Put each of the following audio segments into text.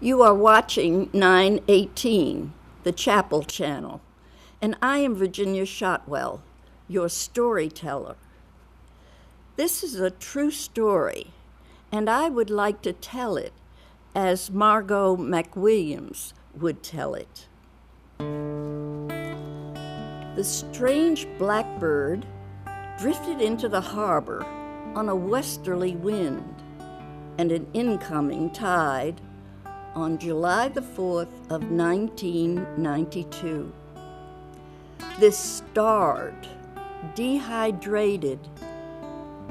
You are watching 918, the Chapel Channel, and I am Virginia Shotwell, your storyteller. This is a true story, and I would like to tell it as Margot McWilliams would tell it. The strange blackbird drifted into the harbor on a westerly wind and an incoming tide on July the 4th of 1992. This starved, dehydrated,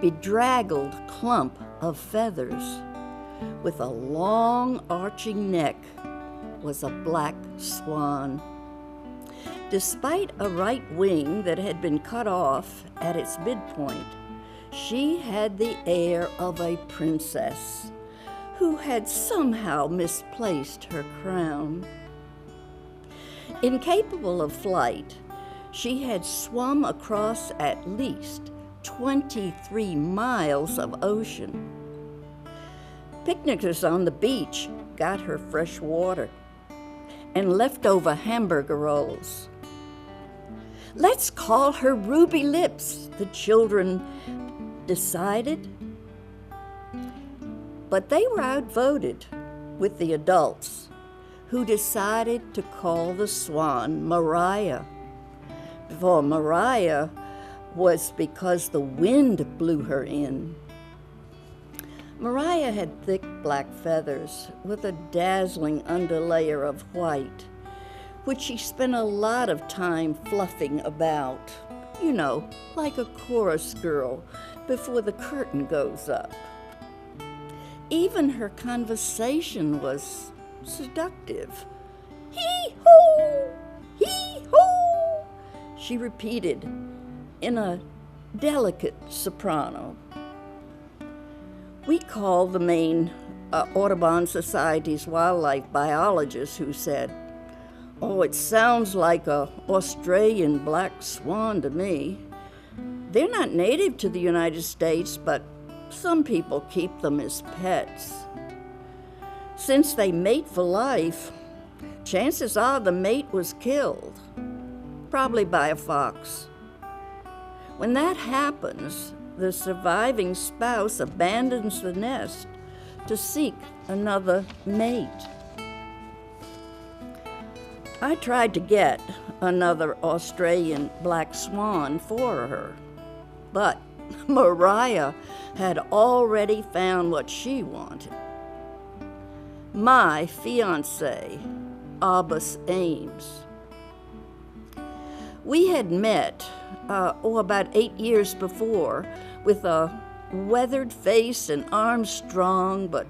bedraggled clump of feathers with a long arching neck was a black swan. Despite a right wing that had been cut off at its midpoint, she had the air of a princess who had somehow misplaced her crown. Incapable of flight, she had swum across at least 23 miles of ocean. Picnickers on the beach got her fresh water and leftover hamburger rolls. Let's call her Ruby Lips, the children decided. But they were outvoted with the adults, who decided to call the swan Mariah. For Mariah was because the wind blew her in. Mariah had thick black feathers with a dazzling underlayer of white, which she spent a lot of time fluffing about, like a chorus girl before the curtain goes up. Even her conversation was seductive. Hee-hoo! Hee-hoo! She repeated in a delicate soprano. We called the Maine Audubon Society's wildlife biologist, who said, "Oh, it sounds like a Australian black swan to me. They're not native to the United States, but some people keep them as pets. Since they mate for life, chances are the mate was killed, probably by a fox. When that happens, the surviving spouse abandons the nest to seek another mate." I tried to get another Australian black swan for her, but Mariah had already found what she wanted. My fiancé, Oddest Ames. We had met about 8 years before with a weathered face and arms strong, but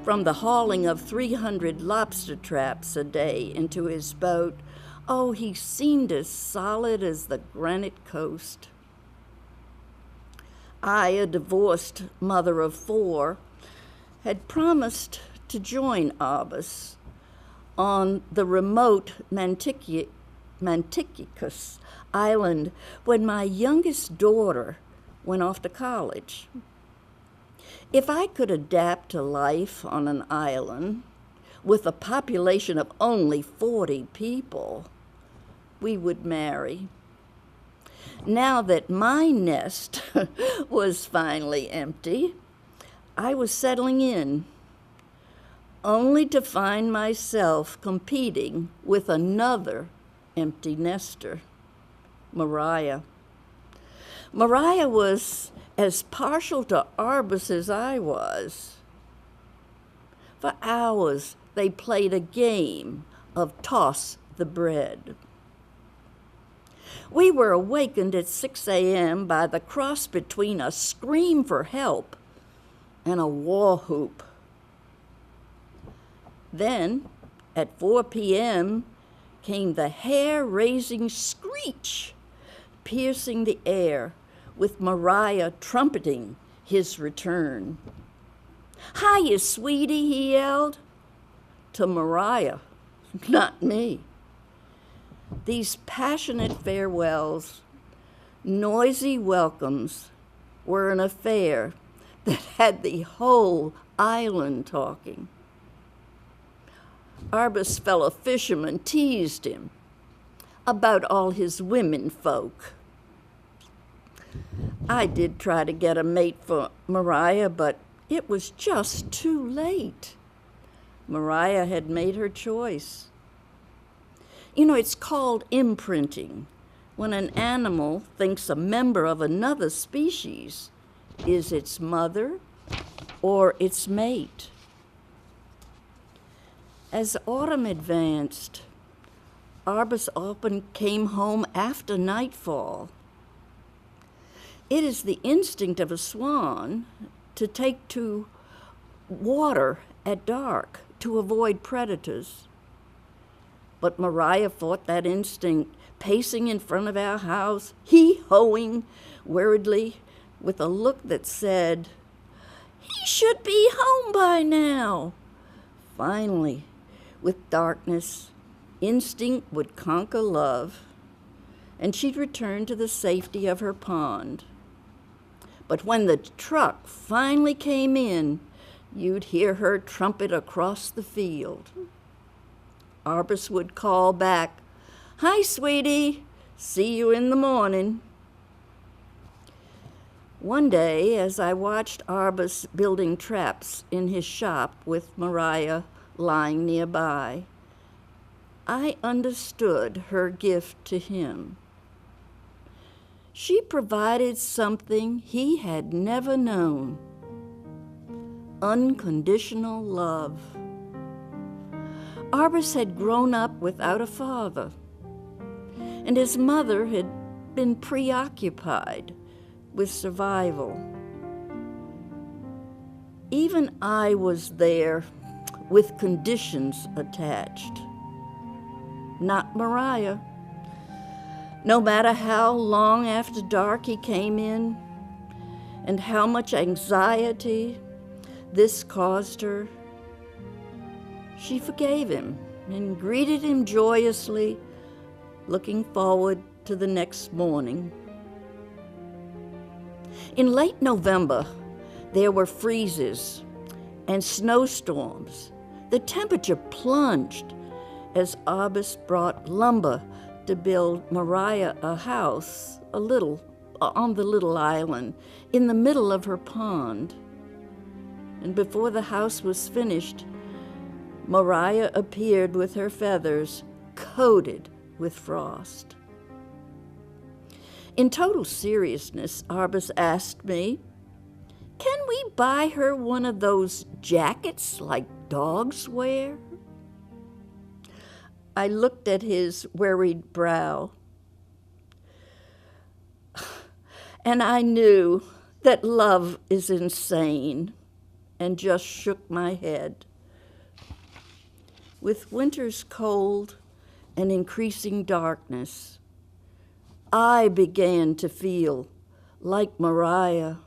from the hauling of 300 lobster traps a day into his boat, he seemed as solid as the granite coast. I, a divorced mother of 4, had promised to join Oddest on the remote Manticus Island when my youngest daughter went off to college. If I could adapt to life on an island with a population of only 40 people, we would marry. Now that my nest was finally empty, I was settling in, only to find myself competing with another empty nester, Mariah. Mariah was as partial to Oddest as I was. For hours, they played a game of toss the bread. We were awakened at 6 a.m. by the cross between a scream for help and a war whoop. Then, at 4 p.m., came the hair-raising screech, piercing the air, with Mariah trumpeting his return. "Hiya, sweetie," he yelled. To Mariah, not me. These passionate farewells, noisy welcomes, were an affair that had the whole island talking. Arbus' fellow fishermen teased him about all his women folk. I did try to get a mate for Maria, but it was just too late. Maria had made her choice. You know, it's called imprinting, when an animal thinks a member of another species is its mother or its mate. As autumn advanced, Arbus often came home after nightfall. It is the instinct of a swan to take to water at dark to avoid predators. But Maria fought that instinct, pacing in front of our house, hee-hoing weariedly with a look that said, "He should be home by now." Finally, with darkness, instinct would conquer love, and she'd return to the safety of her pond. But when the truck finally came in, you'd hear her trumpet across the field. Arbus would call back, "Hi, sweetie, see you in the morning." One day, as I watched Arbus building traps in his shop with Maria lying nearby, I understood her gift to him. She provided something he had never known: unconditional love. Arbus had grown up without a father, and his mother had been preoccupied with survival. Even I was there with conditions attached. Not Maria. No matter how long after dark he came in, and how much anxiety this caused her, she forgave him and greeted him joyously, looking forward to the next morning. In late November, there were freezes and snowstorms. The temperature plunged as Arbus brought lumber to build Maria a house on the little island in the middle of her pond. And before the house was finished, Maria appeared with her feathers coated with frost. In total seriousness, Arbus asked me, "Can we buy her one of those jackets like dogs wear?" I looked at his worried brow, and I knew that love is insane, and just shook my head. With winter's cold and increasing darkness, I began to feel like Maria.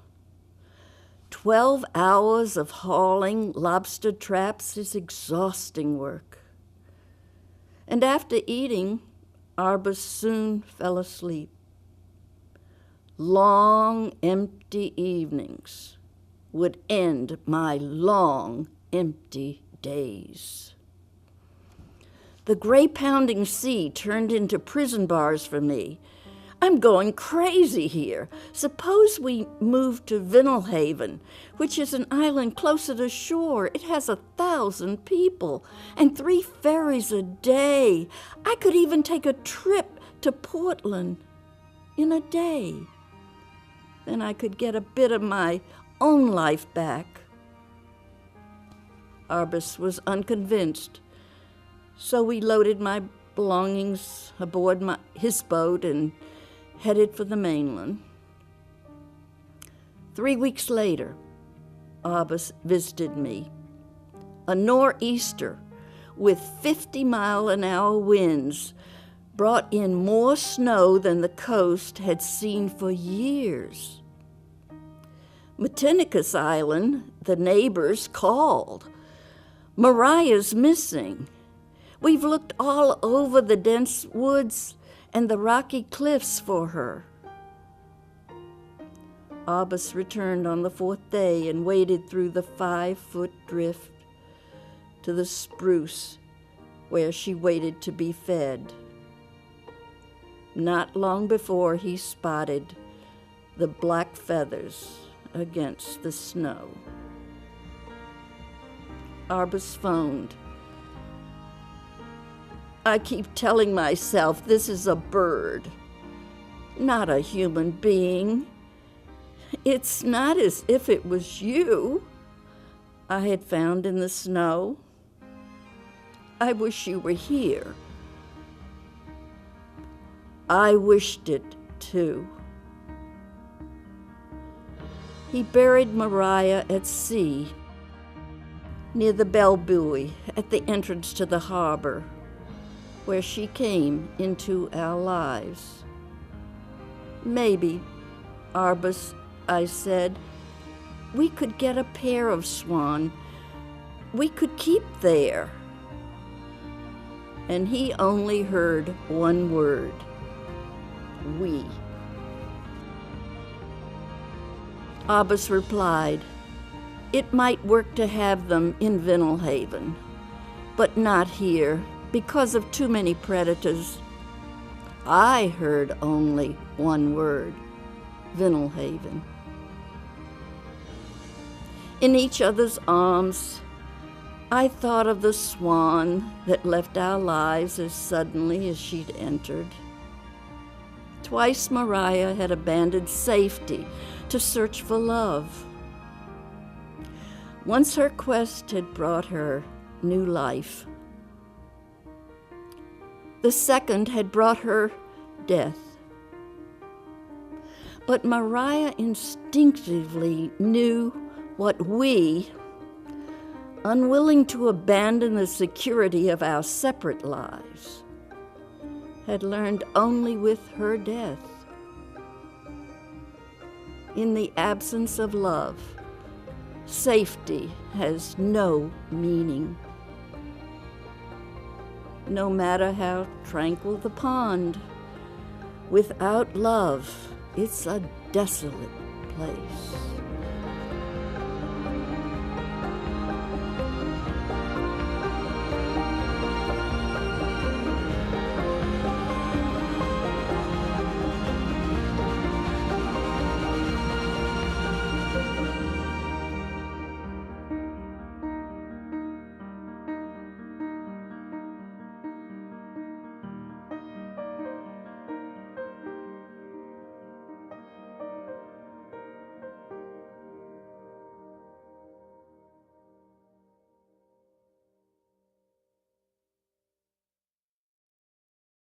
12 hours of hauling lobster traps is exhausting work. And after eating, Arbus soon fell asleep. Long, empty evenings would end my long, empty days. The gray pounding sea turned into prison bars for me. I'm going crazy here. Suppose we move to Vinalhaven, which is an island closer to shore. It has 1,000 people and 3 ferries a day. I could even take a trip to Portland in a day. Then I could get a bit of my own life back. Arbus was unconvinced, so we loaded my belongings aboard his boat and headed for the mainland. 3 weeks later, Arbus visited me. A nor'easter with 50-mile-an-hour winds brought in more snow than the coast had seen for years. Matinicus Island, the neighbors called. Maria's missing. We've looked all over the dense woods and the rocky cliffs for her. Arbus returned on the 4th day and waded through the 5-foot drift to the spruce where she waited to be fed. Not long before he spotted the black feathers against the snow. Arbus phoned. I keep telling myself this is a bird, not a human being. It's not as if it was you I had found in the snow. I wish you were here. I wished it too. He buried Mariah at sea, near the bell buoy at the entrance to the harbor, where she came into our lives. Maybe, Arbus, I said, we could get a pair of swan we could keep there. And he only heard one word, we. Arbus replied, it might work to have them in Vinalhaven, but not here because of too many predators. I heard only one word, Vinalhaven. In each other's arms, I thought of the swan that left our lives as suddenly as she'd entered. Twice Mariah had abandoned safety to search for love. Once her quest had brought her new life. The second had brought her death. But Mariah instinctively knew what we, unwilling to abandon the security of our separate lives, had learned only with her death. In the absence of love, safety has no meaning. No matter how tranquil the pond, without love, it's a desolate place.